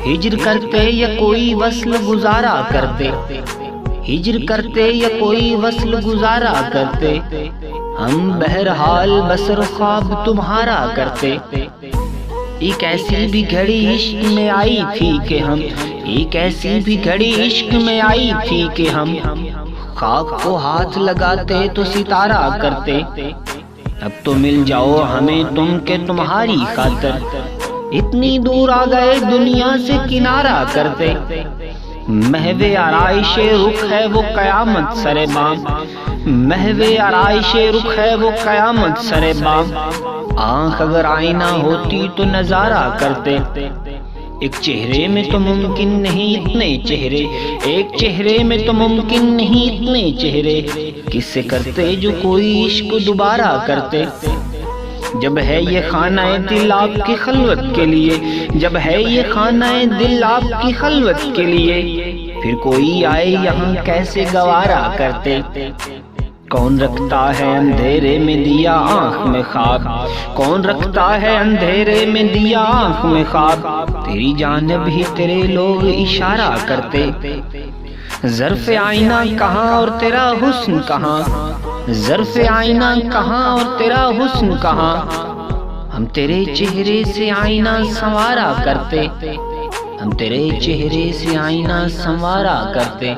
ہجر کرتے یا کوئی وصل گزارا کرتے، ہجر کرتے یا کوئی وصل گزارا کرتے، ہم بہرحال بسر خواب تمہارا کرتے۔ ایک ایسی بھی گھڑی عشق میں آئی تھی کہ ہم، ایک ایسی بھی گھڑی عشق میں آئی تھی کہ ہم خاک کو ہاتھ لگاتے تو ستارہ کرتے۔ اب تو مل جاؤ ہمیں تم کہ تمہاری خاطر اتنی دور آ گئے دنیا سے کنارہ کرتے۔ محو آرائش رخ ہے وہ قیامت سر بام، محو آرائش رخ ہے وہ قیامت سر بام، آنکھ اگر آئینہ ہوتی تو نظارہ کرتے۔ ایک چہرے میں تو ممکن نہیں اتنے چہرے، ایک چہرے میں تو ممکن نہیں اتنے چہرے، کس سے کرتے جو کوئی عشق دوبارہ کرتے۔ جب ہے یہ خانہ دل آپ کی خلوت کے لیے، جب ہے یہ خانہ دل آپ کی خلوت کے لیے، پھر کوئی آئے یہاں کیسے گوارا کرتے۔ کون رکھتا ہے اندھیرے میں دیا آنکھ میں خواب، کون رکھتا ہے اندھیرے میں دیا آنکھ میں خواب، تیری جانب ہی تیرے لوگ اشارہ کرتے۔ ظرف آئینہ کہاں اور تیرا حسن کہاں، ظرف آئینہ کہاں اور تیرا حسن کہاں، ہم تیرے چہرے سے آئینہ سنوارا کرتے، ہم تیرے چہرے سے آئینہ سنوارا کرتے۔